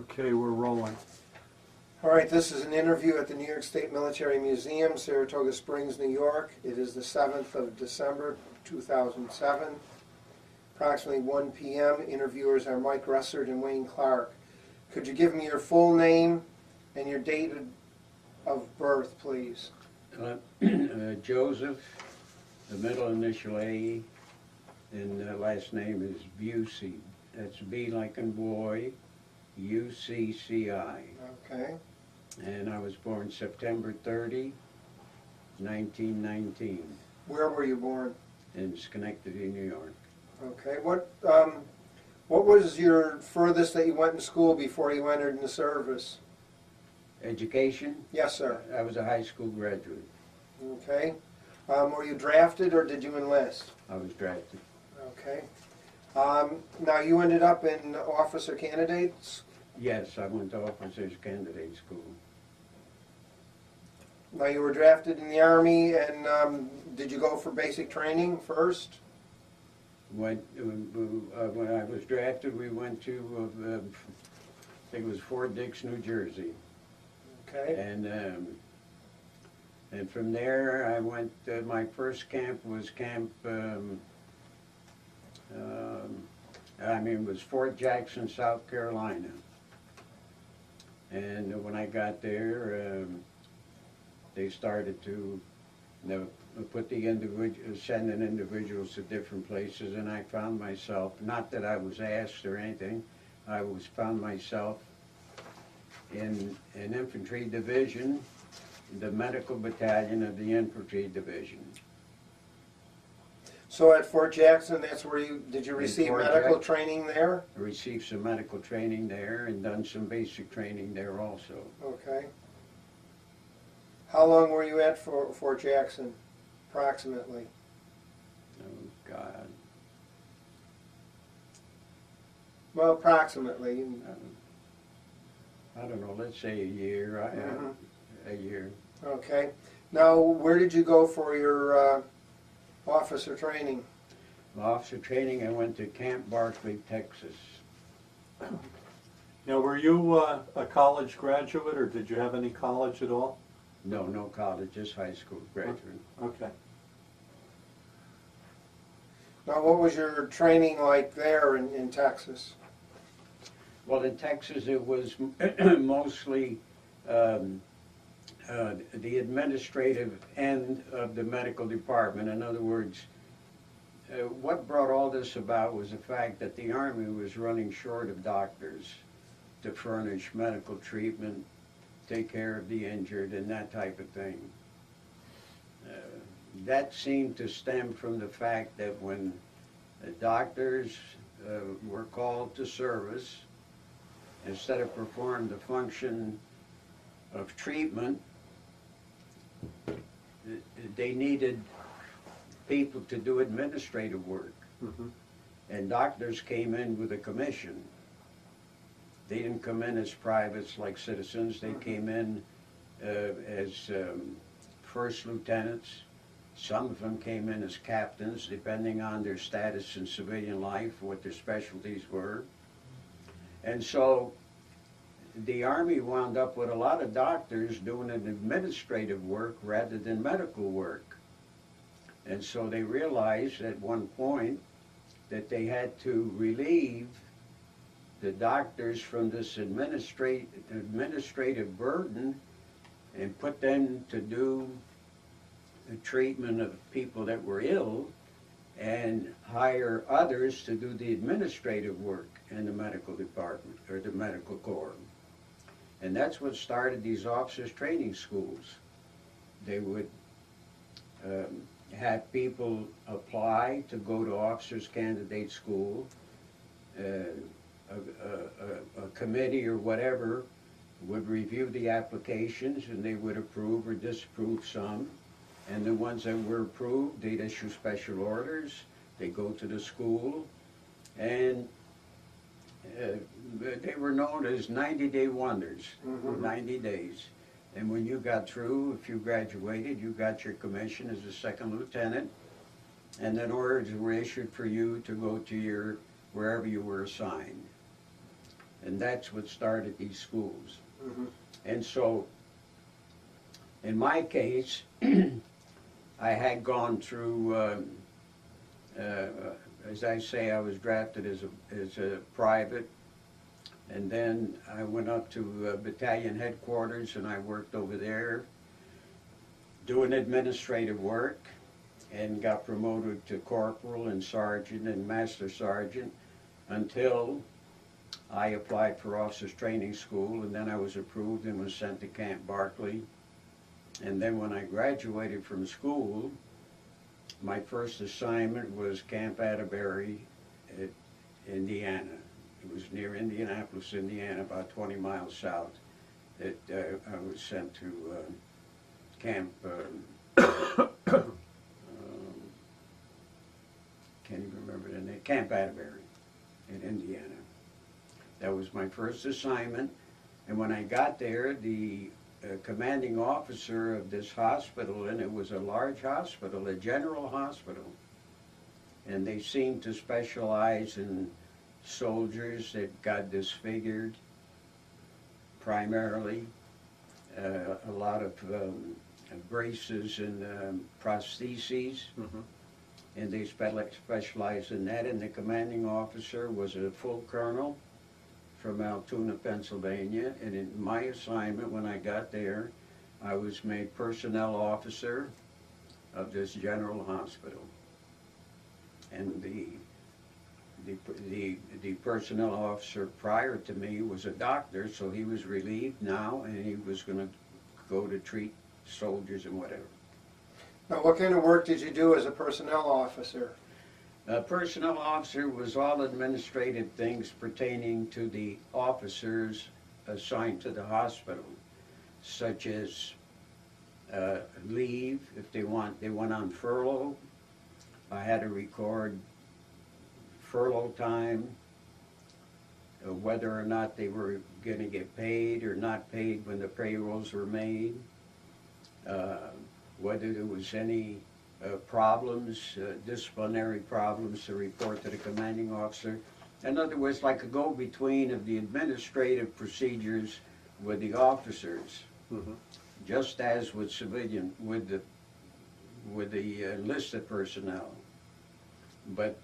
Okay, we're rolling. All right, this is an interview at the New York State Military Museum, Saratoga Springs, New York. It is the 7th of December, 2007. Approximately 1 p.m. Interviewers are Mike Russert and Wayne Clark. Could you give me your full name and your date of birth, please? Joseph, the middle initial A, and the last name is Bucci. That's B like in boy, U-C-C-I. Okay. And I was born September 30, 1919, Where were you born? in Schenectady, New York. Okay. What was your furthest that you went to school before you entered in the service? Education? Yes, sir. I was a high school graduate. Okay. Were you drafted or did you enlist? I was drafted. Okay. Now you ended up in officer candidates. Yes, I went to officers candidate school. Now you were drafted in the Army, and did you go for basic training first? When I was drafted, we went to, I think it was Fort Dix, New Jersey. Okay. And from there, I went, my first camp was it was Fort Jackson, South Carolina. And when I got there, they started to put the sending individuals to different places, and I found myself, not that I was asked or anything, found myself in an infantry division, the medical battalion of the infantry division. So at Fort Jackson, that's where did you receive Fort medical Jackson. training there? I received some medical training there and done some basic training there also. Okay. How long were you at Fort Jackson, approximately? Oh, God. Well, approximately. I don't know, let's say a year. A year. Okay. Now, where did you go for your officer training? Officer training, I went to Camp Barkley, Texas. Now, were you a college graduate, or did you have any college at all? No, no college, just high school graduate. Okay. Now, what was your training like there in Texas? Well, in Texas, it was mostly the administrative end of the medical department. In other words, what brought all this about was the fact that the Army was running short of doctors to furnish medical treatment, take care of the injured, and that type of thing. That seemed to stem from the fact that when doctors were called to service, instead of performing the function of treatment, they needed people to do administrative work. Mm-hmm. And doctors came in with a commission. They didn't come in as privates like citizens. They came in as first lieutenants. Some of them came in as captains, depending on their status in civilian life, what their specialties were. And so the Army wound up with a lot of doctors doing an administrative work rather than medical work. And so they realized at one point that they had to relieve the doctors from this administrative burden and put them to do the treatment of people that were ill and hire others to do the administrative work in the medical department or the medical corps. And that's what started these officers training schools. They would have people apply to go to officers candidate school. A committee or whatever would review the applications, and they would approve or disapprove some. And the ones that were approved, they'd issue special orders. They'd go to the school, and they were known as 90-day wonders, 90 days. And when you got through, if you graduated, you got your commission as a second lieutenant, and then orders were issued for you to go to wherever you were assigned. And that's what started these schools. Mhm. And so, in my case, I had gone through, as I say, I was drafted as a private, and then I went up to battalion headquarters and I worked over there doing administrative work and got promoted to corporal and sergeant and master sergeant until I applied for officers training school, and then I was approved and was sent to Camp Barkley. And then when I graduated from school, my first assignment was Camp Atterbury at Indiana. It was near Indianapolis, Indiana, about 20 miles south. I was sent to Camp, can't even remember the name, Camp Atterbury in Indiana. That was my first assignment. And when I got there, the commanding officer of this hospital, and it was a large hospital, a general hospital, and they seemed to specialize in soldiers that got disfigured primarily, a lot of braces and prostheses, and they specialized in that. And the commanding officer was a full colonel from Altoona, Pennsylvania, and in my assignment when I got there, I was made personnel officer of this general hospital. And the personnel officer prior to me was a doctor, so he was relieved now, and he was going to go to treat soldiers and whatever. Now, what kind of work did you do as a personnel officer? Personnel officer was all administrative things pertaining to the officers assigned to the hospital, such as leave if they went on furlough. I had to record furlough time, whether or not they were going to get paid or not paid when the payrolls were made, whether there was any problems, disciplinary problems to report to the commanding officer. In other words, like a go-between of the administrative procedures with the officers, just as with civilian, with the enlisted personnel. But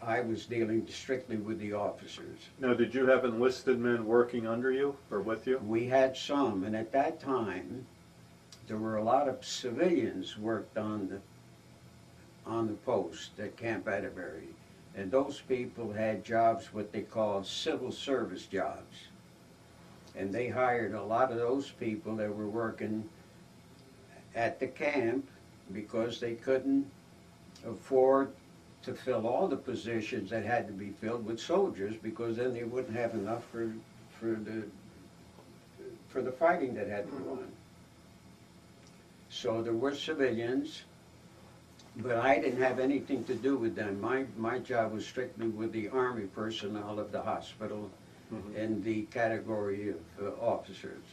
I was dealing strictly with the officers. Now, did you have enlisted men working under you or with you? We had some, and at that time, there were a lot of civilians worked on the post at Camp Atterbury, and those people had jobs what they called civil service jobs, and they hired a lot of those people that were working at the camp because they couldn't afford to fill all the positions that had to be filled with soldiers, because then they wouldn't have enough for the fighting that had to go on. So there were civilians, but I didn't have anything to do with them. My job was strictly with the Army personnel of the hospital and the category of officers.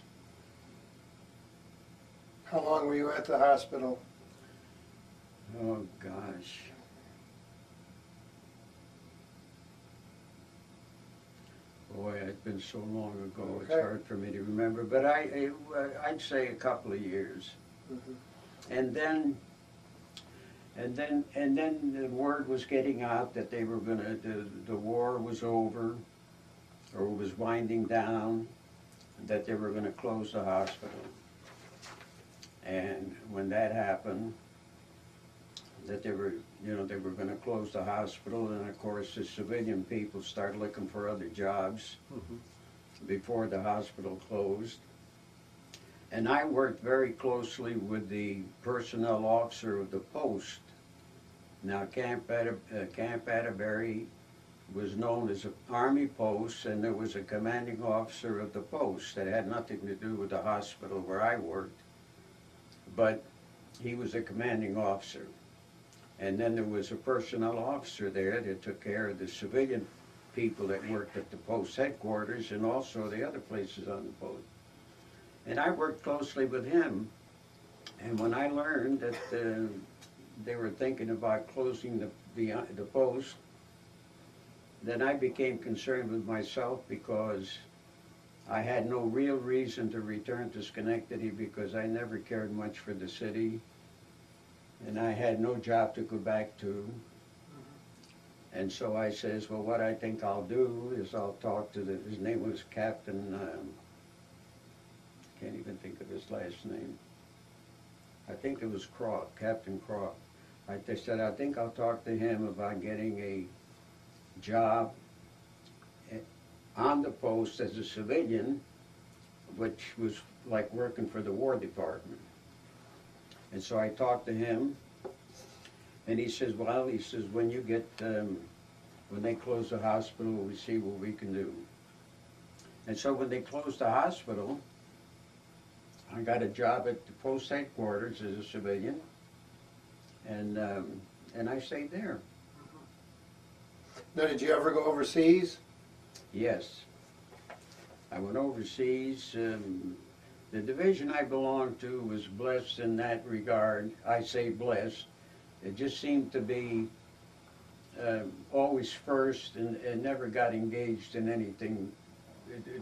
How long were you at the hospital? Oh, gosh. Boy, it's been so long ago, it's Okay. hard for me to remember, but I'd say a couple of years. And then the word was getting out that they were gonna, the war was over, or was winding down, that they were gonna close the hospital. And when that happened, that they were gonna close the hospital, and of course the civilian people started looking for other jobs before the hospital closed. And I worked very closely with the personnel officer of the post. Now, Camp Atterbury was known as an Army post, and there was a commanding officer of the post that had nothing to do with the hospital where I worked, but he was a commanding officer. And then there was a personnel officer there that took care of the civilian people that worked at the post headquarters and also the other places on the post. And I worked closely with him, and when I learned that they were thinking about closing the post, then I became concerned with myself, because I had no real reason to return to Schenectady because I never cared much for the city, and I had no job to go back to. And so I says, well, what I think I'll do is I'll talk to his name was Captain, can't even think of his last name. I think it was Croc, Captain Croc. I said, I think I'll talk to him about getting a job on the post as a civilian, which was like working for the War Department. And so I talked to him, and he says, well, he says, when you get, when they close the hospital, we see what we can do. And so when they closed the hospital, I got a job at the post headquarters as a civilian, and I stayed there. Now, did you ever go overseas? Yes. I went overseas. The division I belonged to was blessed in that regard. I say blessed. It just seemed to be always first and never got engaged in anything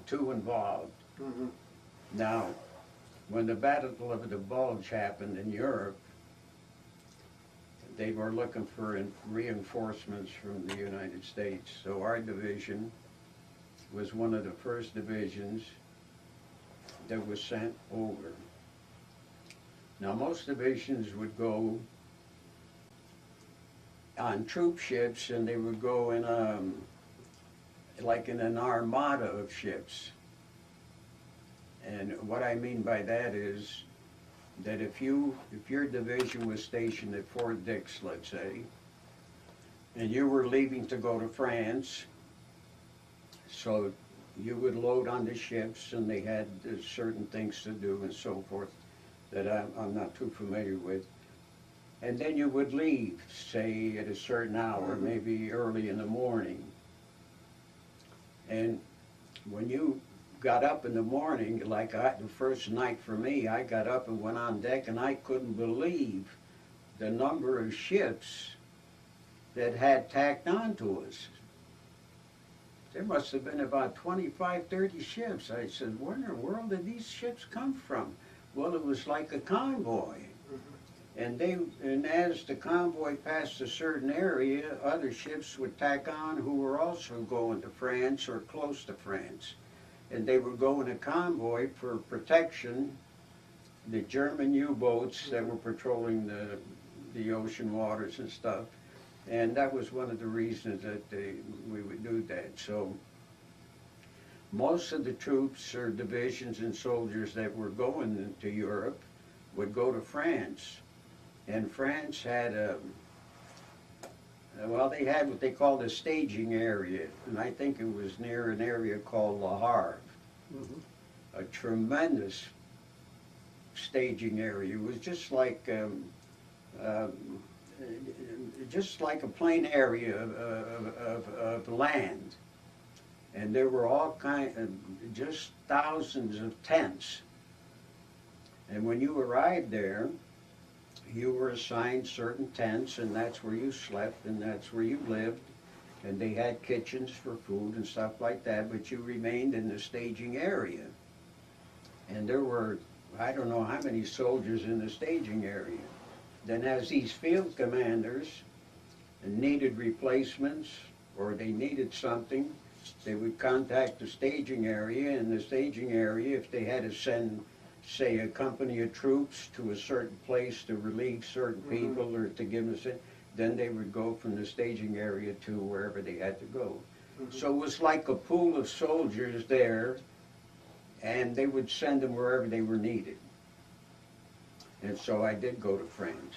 too involved. Mm-hmm. Now, when the Battle of the Bulge happened in Europe, they were looking for reinforcements from the United States. So our division was one of the first divisions that was sent over. Now, most divisions would go on troop ships, and they would go in like in an armada of ships. And what I mean by that is that if your division was stationed at Fort Dix, let's say, and you were leaving to go to France, so you would load on the ships, and they had certain things to do and so forth that I'm not too familiar with. And then you would leave, say, at a certain hour, maybe early in the morning. And when you got up in the morning, like the first night for me, I got up and went on deck, and I couldn't believe the number of ships that had tacked on to us. There must have been about 25, 30 ships. I said, where in the world did these ships come from? Well, it was like a convoy. And as the convoy passed a certain area, other ships would tack on who were also going to France or close to France. And they would go in a convoy for protection, the German U-boats that were patrolling the ocean waters and stuff. And that was one of the reasons that we would do that. So most of the troops or divisions and soldiers that were going to Europe would go to France. And France had they had what they called a staging area, and I think it was near an area called Le Havre. A tremendous staging area. It was just like a plain area of land, and there were all just thousands of tents. And when you arrived there, you were assigned certain tents, and that's where you slept, and that's where you lived. And they had kitchens for food and stuff like that, but you remained in the staging area. And there were, I don't know how many soldiers in the staging area. Then as these field commanders needed replacements, or they needed something, they would contact the staging area, and the staging area, if they had to send, say, a company of troops to a certain place to relieve certain people or to give them then they would go from the staging area to wherever they had to go. So it was like a pool of soldiers there, and they would send them wherever they were needed. And so I did go to France.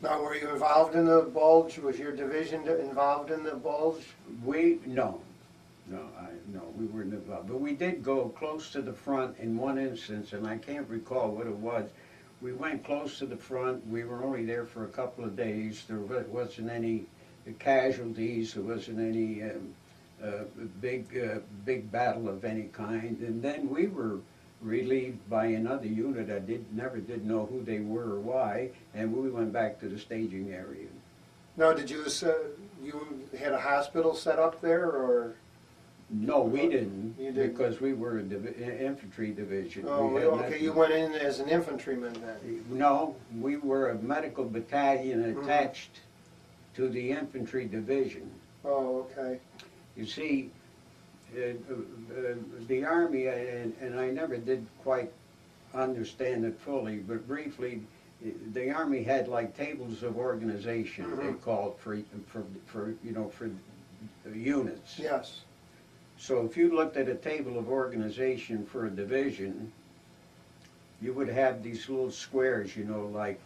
Now, were you involved in the Bulge? Was your division involved in the Bulge? No, we weren't involved. But we did go close to the front in one instance, and I can't recall what it was. We went close to the front. We were only there for a couple of days. There wasn't any casualties. There wasn't any big battle of any kind. And then we were relieved by another unit. I never did know who they were or why, and we went back to the staging area. Now, did you had a hospital set up there, or? No, we didn't, You didn't? because we were a infantry division. Oh, We had okay, nothing- you went in as an infantryman then? No, we were a medical battalion Mhm. attached to the infantry division. Oh, okay. You see, the Army, and I never did quite understand it fully, but briefly, the Army had like tables of organization, they Mhm. called for units. Yes. So if you looked at a table of organization for a division, you would have these little squares, like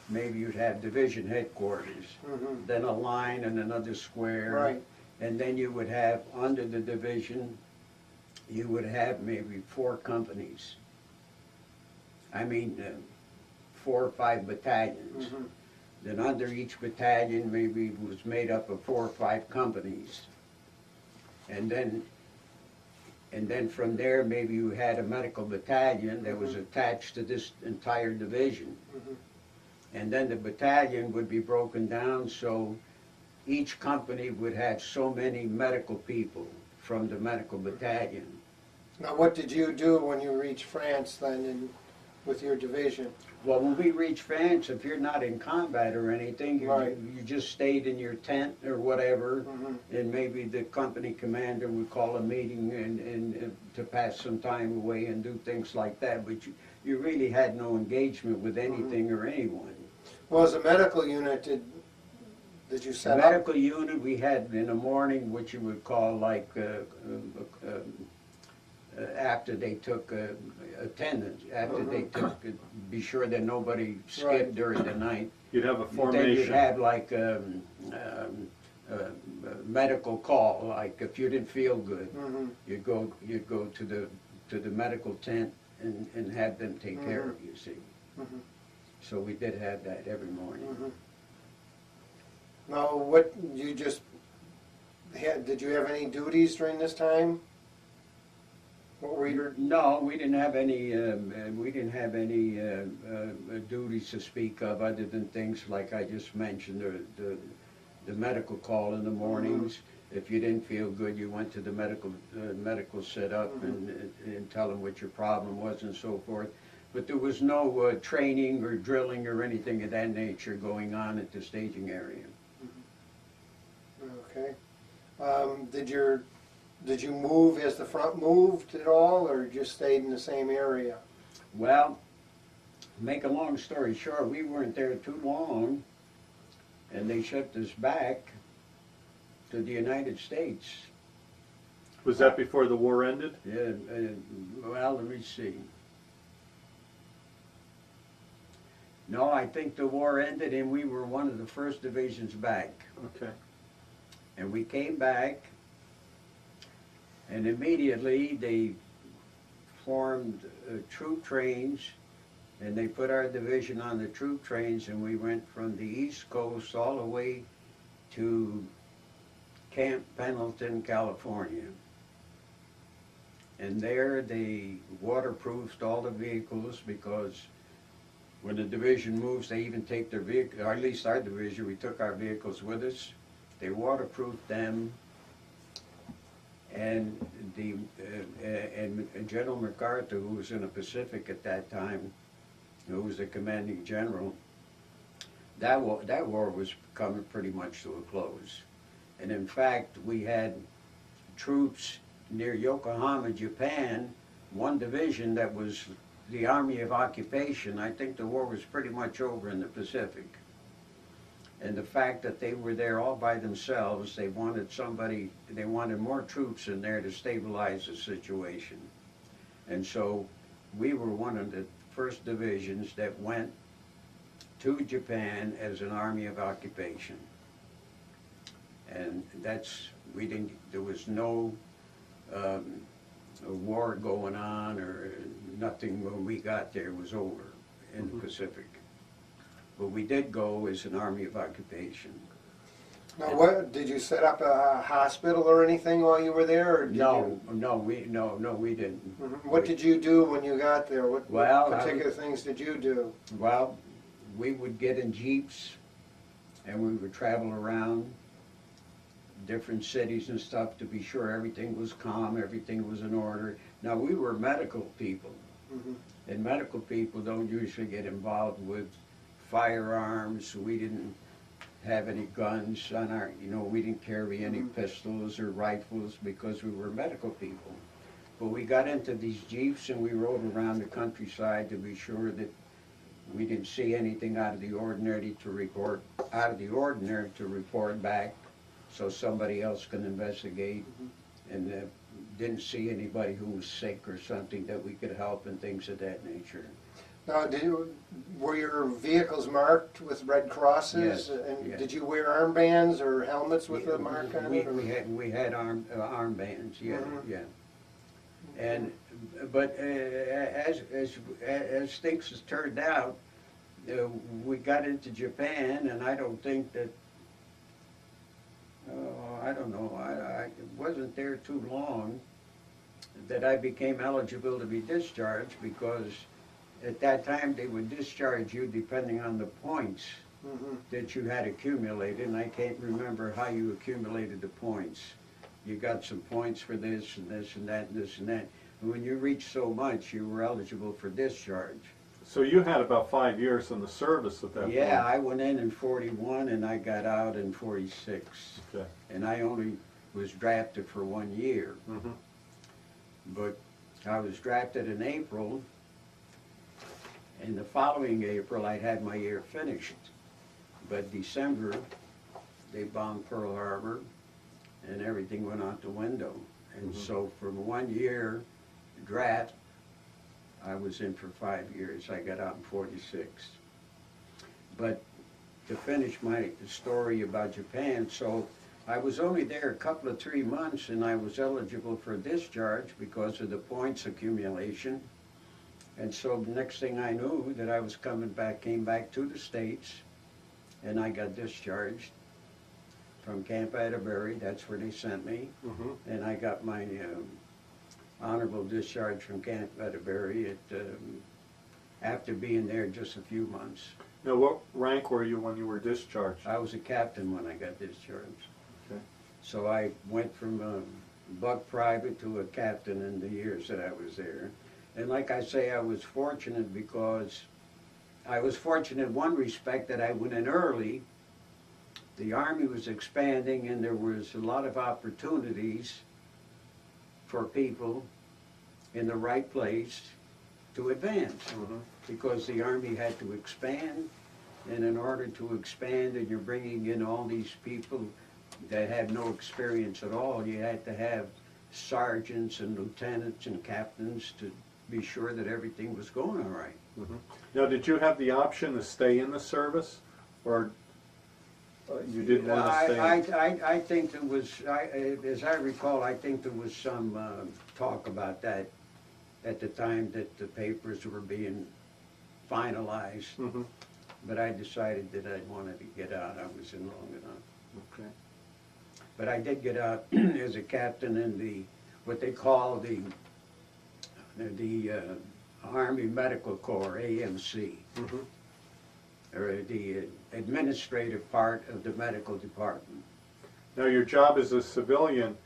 maybe you'd have division headquarters, Mhm. then a line and another square. Right. And then you would have, under the division, you would have maybe 4 companies. I mean, 4 or 5 battalions. Mhm. Then under each battalion maybe was made up of 4 or 5 companies. And then from there, maybe you had a medical battalion that was attached to this entire division. Mhm. And then the battalion would be broken down, so each company would have so many medical people from the medical battalion. Now, what did you do when you reached France then with your division? Well, when we reach France, if you're not in combat or anything, Right. you just stayed in your tent or whatever, Mhm. and maybe the company commander would call a meeting and to pass some time away and do things like that, but you really had no engagement with anything or anyone. Well, as a medical unit, did you The set up? medical unit, we had in the morning what you would call like after they took attendance, after they took, be sure that nobody skipped Right. during the night. You'd have a Then you'd formation. have like a medical call, like if you didn't feel good, Mhm. you'd go to the medical tent and have them take care of you, see. Mhm. So we did have that every morning. Mhm. Now, what, you just did you have any duties during this time? What were your, No, we didn't have any duties to speak of other than things like I just mentioned, the medical call in the mornings. If you didn't feel good, you went to the medical setup and tell them what your problem was and so forth. But there was no training or drilling or anything of that nature going on at the staging area. okay. Did you move as the front moved at all, or just stayed in the same area? Well, make a long story short, we weren't there too long, and they shipped us back to the United States. Was that before the war ended? Yeah, well, let me see. No, I think the war ended and we were one of the first divisions back. Okay. And we came back, and immediately they formed troop trains, and they put our division on the troop trains, and we went from the East Coast all the way to Camp Pendleton, California. And there they waterproofed all the vehicles, because when the division moves, they even take their vehicle, or at least our division, we took our vehicles with us. They waterproofed them, and and General MacArthur, who was in the Pacific at that time, who was the commanding general, that war was coming pretty much to a close. And in fact, we had troops near Yokohama, Japan, one division that was the Army of Occupation. I think the war was pretty much over in the Pacific. And the fact that they were there all by themselves, they wanted more troops in there to stabilize the situation. And so we were one of the first divisions that went to Japan as an Army of Occupation. And there was no war going on or nothing when we got there. It was over in the Pacific. But we did go as an Army of Occupation. Now, what, did you set up a hospital or anything while you were there, or did No, we didn't. Mhm. What did you do when you got there? What Well, particular things did you do? Well, we would get in jeeps and we would travel around different cities and stuff to be sure everything was calm, everything was in order. Now, we were medical people, Mhm. and medical people don't usually get involved with firearms. We didn't have any guns on our, we didn't carry any pistols or rifles because we were medical people. But we got into these jeeps and we rode around the countryside to be sure that we didn't see anything out of the ordinary to report back, so somebody else can investigate, and didn't see anybody who was sick or something that we could help and things of that nature. Now, were your vehicles marked with red crosses? Yes, And yes. did you wear armbands or helmets with a mark on it? We had armbands, yeah, Mhm. yeah. And but as things has turned out, we got into Japan, and I don't think that. I don't know. I wasn't there too long that I became eligible to be discharged, because at that time they would discharge you depending on the points Mhm. that you had accumulated, and I can't remember how you accumulated the points. You got some points for this and this and that and this and that. And when you reached so much, you were eligible for discharge. So you had about 5 years in the service at that point? Yeah, I went in 41 and I got out in 46. Okay. And I only was drafted for 1 year. Mhm. But I was drafted in April, and the following April I had my year finished. But December, they bombed Pearl Harbor, and everything went out the window. And so from 1 year draft, I was in for 5 years. I got out in 46. But to finish my story about Japan, so I was only there a couple of 3 months, and I was eligible for discharge because of the points accumulation. And so the next thing I knew, that I was came back to the States, and I got discharged from Camp Atterbury. That's where they sent me. Mhm. And I got my honorable discharge from Camp Atterbury after being there just a few months. Now, what rank were you when you were discharged? I was a captain when I got discharged. Okay. So I went from a buck private to a captain in the years that I was there. And like I say, I was fortunate because I was fortunate in one respect that I went in early. The Army was expanding, and there was a lot of opportunities for people in the right place to advance, Mhm. because the Army had to expand, and in order to expand, and you're bringing in all these people that had no experience at all, you had to have sergeants and lieutenants and captains to be sure that everything was going all right. Mhm. Now, did you have the option to stay in the service, or you didn't want to stay? I think there was, as I recall, I think there was some talk about that at the time that the papers were being finalized. Mhm. But I decided that I wanted to get out. I was in long enough. Okay. But I did get out as a captain in what they call the Army Medical Corps, AMC, Mhm. or the administrative part of the medical department. Now, your job as a civilian,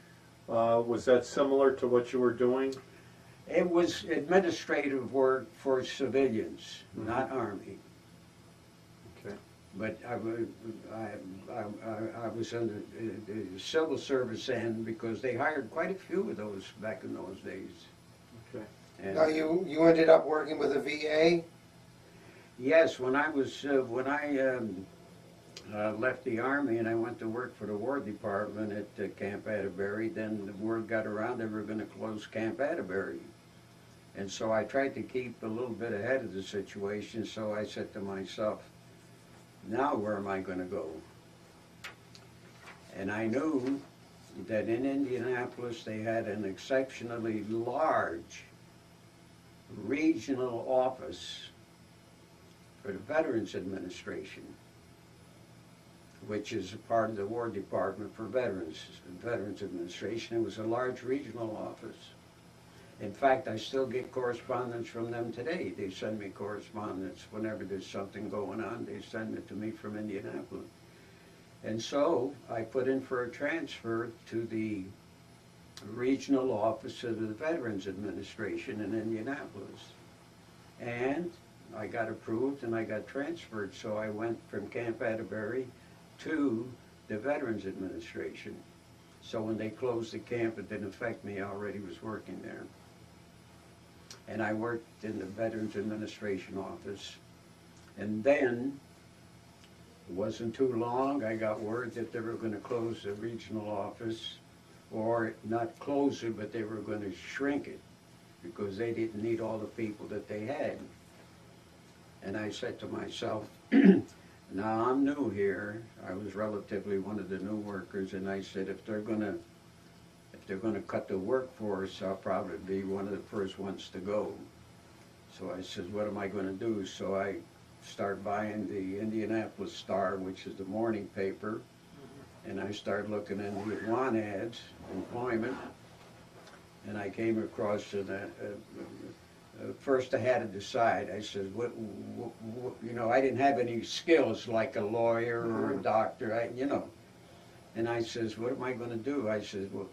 was that similar to what you were doing? It was administrative work for civilians, not Army. Okay. But I was under the civil service end, because they hired quite a few of those back in those days. Okay. And Now, you ended up working with a VA? yes, when I left the Army and I went to work for the War Department at Camp Atterbury, then the word got around they were going to close Camp Atterbury. And so I tried to keep a little bit ahead of the situation, so I said to myself, now where am I going to go? And I knew that in Indianapolis they had an exceptionally large regional office for the Veterans Administration, which is a part of the War Department for Veterans Administration. It was a large regional office. In fact, I still get correspondence from them today. They send me correspondence whenever there's something going on. They send it to me from Indianapolis. And so I put in for a transfer to the regional office of the Veterans Administration in Indianapolis. And I got approved and I got transferred, so I went from Camp Atterbury to the Veterans Administration. So when they closed the camp, it didn't affect me, I already was working there. And I worked in the Veterans Administration office. And then, it wasn't too long, I got word that they were going to close the regional office, or not close it, but they were going to shrink it, because they didn't need all the people that they had. And I said to myself, now I'm new here. I was relatively one of the new workers, and I said, if they're gonna cut the workforce, I'll probably be one of the first ones to go. So I said, what am I gonna do? So I start buying the Indianapolis Star, which is the morning paper, and I started looking in the want ads, employment, and I came across first I had to decide. I said, you know, I didn't have any skills like a lawyer or a doctor, you know. And I says, what am I going to do? I said, well,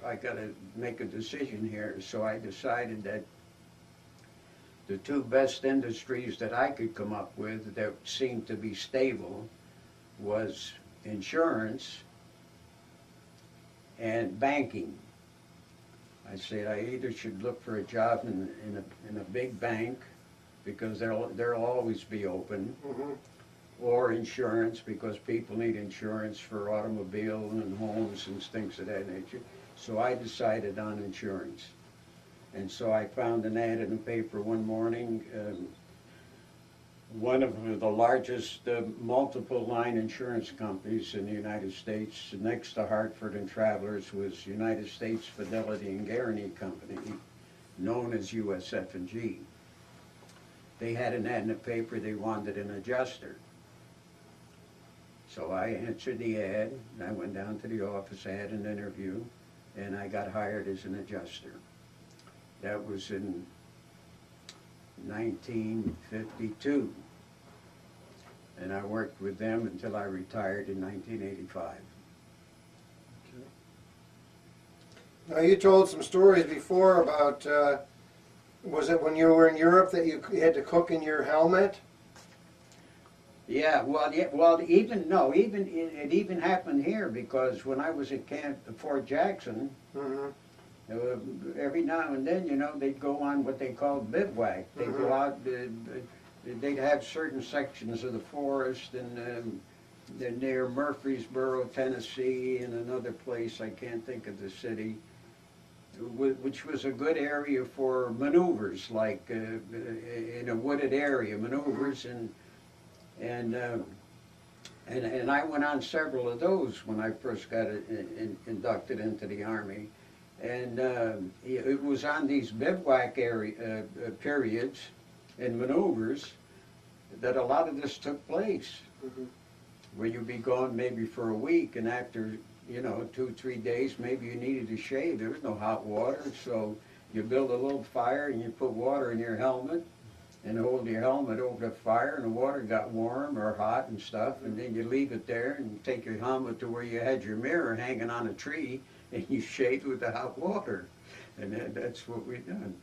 I got to make a decision here. So I decided that the two best industries that I could come up with that seemed to be stable was insurance and banking. I said I either should look for a job in a big bank, because they'll always be open, or insurance, because people need insurance for automobile and homes and things of that nature. So I decided on insurance. And so I found an ad in the paper one morning. One of the largest multiple line insurance companies in the United States, next to Hartford and Travelers, was United States Fidelity and Guarantee Company, known as USF&G. They had an ad in the paper, they wanted an adjuster. So I answered the ad, and I went down to the office, I had an interview, and I got hired as an adjuster. That was in 1952, and I worked with them until I retired in 1985. Now, you told some stories before about, was it when you were in Europe that you had to cook in your helmet? Yeah, it even happened here, because when I was at Fort Jackson, every now and then, you know, they'd go on what they called bivouac. They'd go out, they'd have certain sections of the forest, and near Murfreesboro, Tennessee, and another place, I can't think of the city, which was a good area for maneuvers, like in a wooded area, maneuvers, and I went on several of those when I first got inducted into the Army. And it was on these bivouac periods and maneuvers that a lot of this took place, where you'd be gone maybe for a week, and after, you know, 2-3 days, maybe you needed to shave. There was no hot water, so you build a little fire and you put water in your helmet and hold your helmet over the fire, and the water got warm or hot and stuff, and then you leave it there and take your helmet to where you had your mirror hanging on a tree, and you shaved with the hot water. And that's what we done.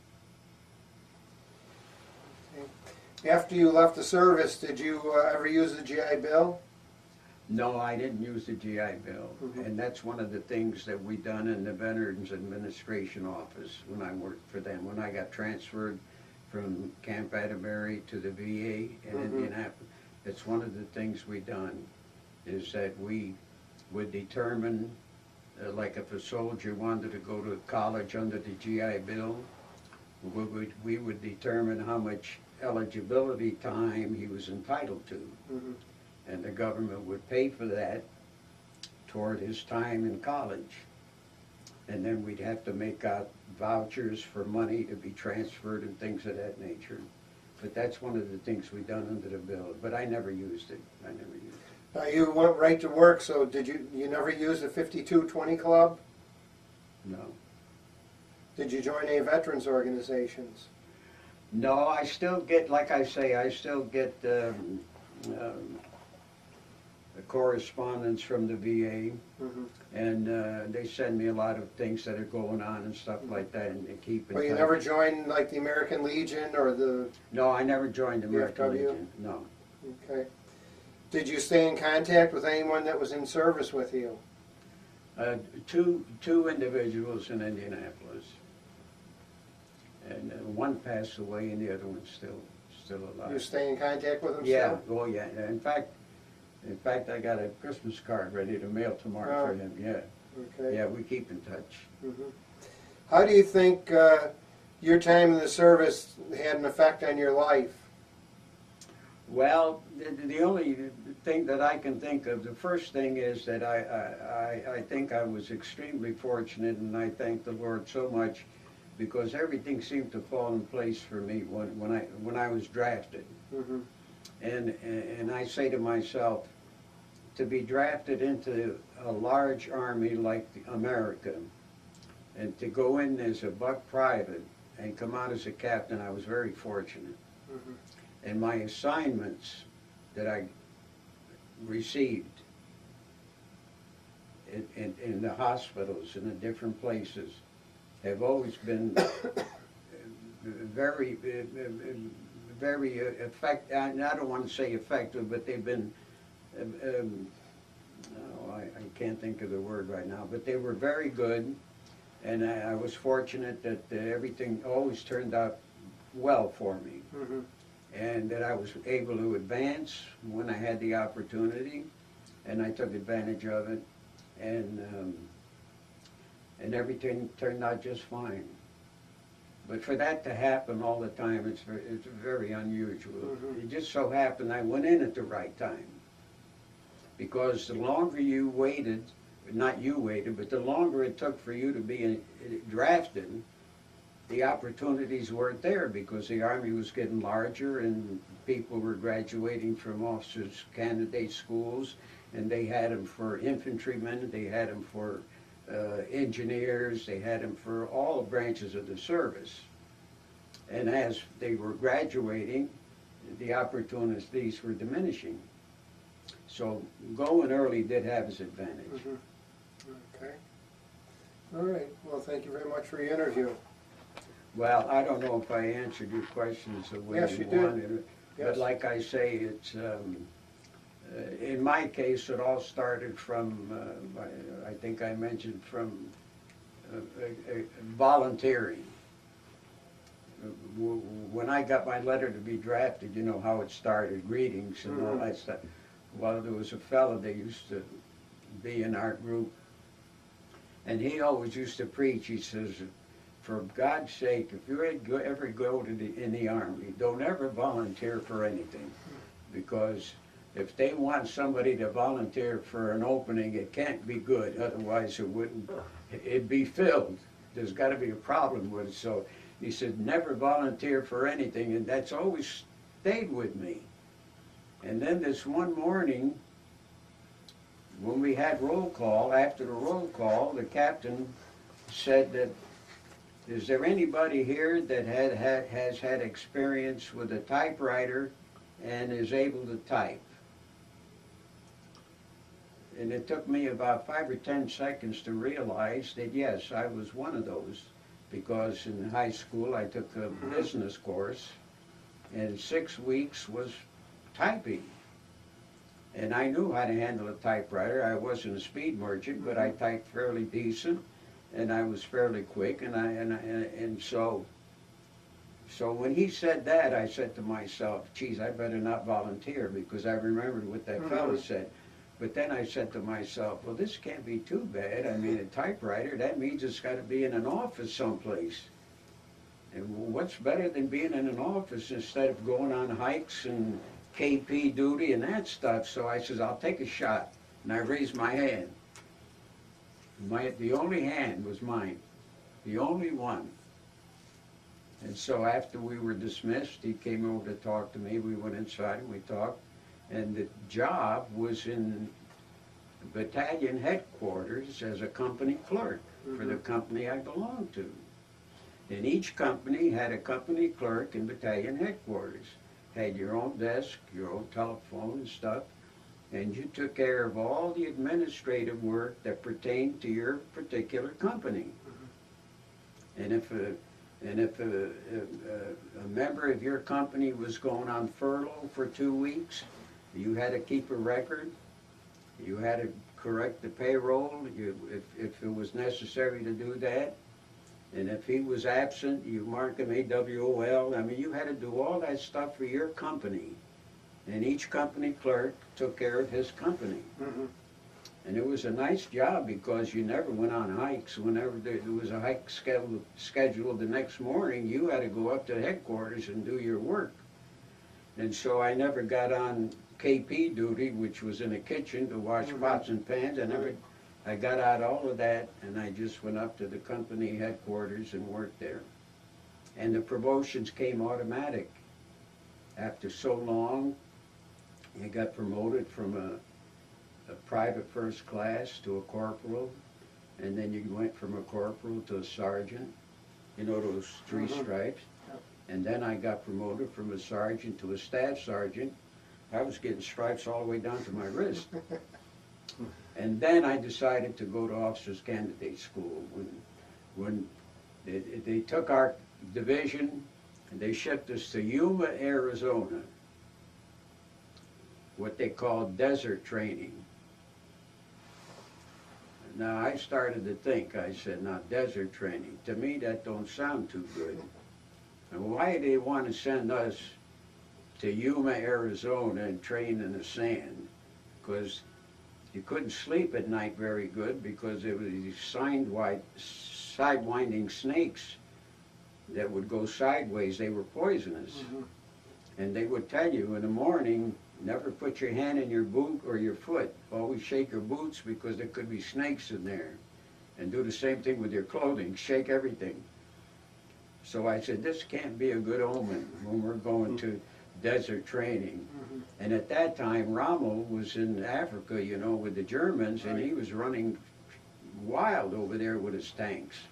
Okay. After you left the service, did you ever use the GI Bill? No, I didn't use the GI Bill. And that's one of the things that we done in the Veterans Administration office when I worked for them. When I got transferred from Camp Atterbury to the VA in Indianapolis, it's one of the things we done, is that we would determine, like if a soldier wanted to go to college under the GI Bill, we would determine how much eligibility time he was entitled to. And the government would pay for that toward his time in college. And then we'd have to make out vouchers for money to be transferred and things of that nature. But that's one of the things we done under the bill. But I never used it. I never used it. Now, you went right to work, so did you never use the 5220 Club? No. Did you join any veterans organizations? No, I still get, like I say, I still get correspondence from the VA, Mhm. and they send me a lot of things that are going on and stuff like that, and they keep in Well, you touch. never joined like the American Legion or the, No, I never joined the American VFW? Legion, no. okay. Did you stay in contact with anyone that was in service with you? Two individuals in Indianapolis, and one passed away, and the other one's still alive. You stay in contact with them Yeah, still? oh yeah. In fact, I got a Christmas card ready to mail tomorrow for Oh. him. Yeah, Okay. yeah, we keep in touch. Mhm. How do you think your time in the service had an effect on your life? Well, the only thing that I can think of, the first thing is that I think I was extremely fortunate, and I thank the Lord so much, because everything seemed to fall in place for me when I was drafted. Mhm. And I say to myself, to be drafted into a large army like America, and to go in as a buck private and come out as a captain, I was very fortunate. Mhm. And my assignments that I received in the hospitals and the different places have always been very effective. I don't want to say effective, but they've been, I can't think of the word right now, but they were very good, and I was fortunate that everything always turned out well for me, Mhm. and that I was able to advance when I had the opportunity, and I took advantage of it, and everything turned out just fine. But for that to happen all the time, it's very unusual. Mhm. It just so happened I went in at the right time. Because the longer you waited, not you waited, but the longer it took for you to be drafted, the opportunities weren't there, because the Army was getting larger and people were graduating from officers' candidate schools, and they had them for infantrymen, they had them for engineers, they had them for all branches of the service. And as they were graduating, the opportunities were diminishing. So going early did have its advantage. Mhm. Okay. All right. Well, thank you very much for your interview. Well, I don't know if I answered your questions the way Yes, you you did. wanted it. Yes. But like I say, it's, in my case, it all started from, I think I mentioned, from volunteering. When I got my letter to be drafted, you know how it started, greetings and all that stuff. Well, there was a fellow that used to be in our group, and he always used to preach. He says, for God's sake, if you ever go in the Army, don't ever volunteer for anything, because if they want somebody to volunteer for an opening, it can't be good. Otherwise, it'd be filled. There's got to be a problem with it. So he said, never volunteer for anything, and that's always stayed with me. And then this one morning, when we had roll call, after the roll call, the captain said that, is there anybody here that has had experience with a typewriter and is able to type? And it took me about 5 or 10 seconds to realize that yes, I was one of those, because in high school I took a business course, and 6 weeks was typing. And I knew how to handle a typewriter. I wasn't a speed merchant, but I typed fairly decent, and I was fairly quick, and so when he said that, I said to myself, geez, I better not volunteer, because I remembered what that fellow said. But then I said to myself, well, this can't be too bad. I mean, a typewriter, that means it's got to be in an office someplace. And what's better than being in an office instead of going on hikes and KP duty and that stuff? So I says, I'll take a shot. And I raised my hand. The only hand was mine. The only one. And so after we were dismissed, he came over to talk to me. We went inside and we talked. And the job was in battalion headquarters as a company clerk for the company I belonged to. And each company had a company clerk in battalion headquarters. Had your own desk, your own telephone and stuff. and you took care of all the administrative work that pertained to your particular company. And if a member of your company was going on furlough for 2 weeks, you had to keep a record. You had to correct the payroll if it was necessary to do that. And if he was absent, you mark him AWOL. I mean, you had to do all that stuff for your company. And each company clerk took care of his company. And it was a nice job because you never went on hikes. Whenever there was a hike scheduled the next morning, you had to go up to headquarters and do your work. And so I never got on KP duty, which was in the kitchen to wash pots and pans. I got out all of that, and I just went up to the company headquarters and worked there. And the promotions came automatic. After so long, I got promoted from a private first class to a corporal, and then you went from a corporal to a sergeant, you know, those 3 stripes. And then I got promoted from a sergeant to a staff sergeant. I was getting stripes all the way down to my wrist. And then I decided to go to officers candidate school. When they took our division and they shipped us to Yuma, Arizona, what they call desert training. Now I started to think, I said, now desert training, to me that don't sound too good. And why do they want to send us to Yuma, Arizona and train in the sand? Because you couldn't sleep at night very good because there were these sidewinding snakes that would go sideways. They were poisonous. And they would tell you in the morning, never put your hand in your boot or your foot. Always shake your boots because there could be snakes in there. And do the same thing with your clothing. Shake everything. So I said, this can't be a good omen when we're going to desert training. And at that time, Rommel was in Africa, you know, with the Germans, and he was running wild over there with his tanks.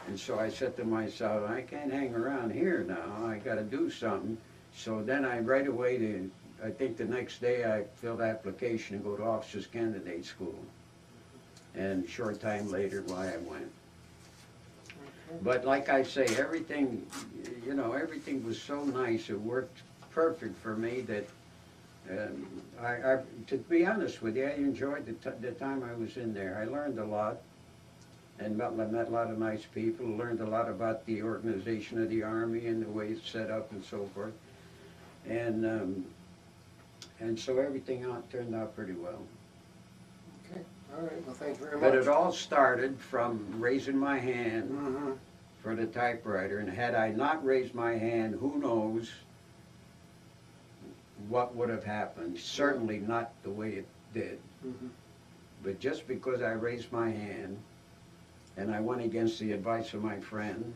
And so I said to myself, I can't hang around here now. I got to do something. So then I right away, I think the next day I filled application to go to officers candidate school. And a short time later, why I went. But like I say, everything, you know, everything was so nice. It worked perfect for me that, to be honest with you, I enjoyed the time I was in there. I learned a lot and met a lot of nice people, learned a lot about the organization of the Army and the way it's set up and so forth. And so everything turned out pretty well. Okay, all right, well, thank you very much. But it all started from raising my hand for the typewriter, and had I not raised my hand, who knows what would have happened. Certainly not the way it did. But just because I raised my hand, and I went against the advice of my friend,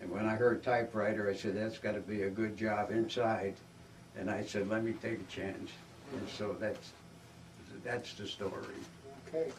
and when I heard typewriter, I said, that's got to be a good job inside. And I said, let me take a chance. And so that's the story. Okay.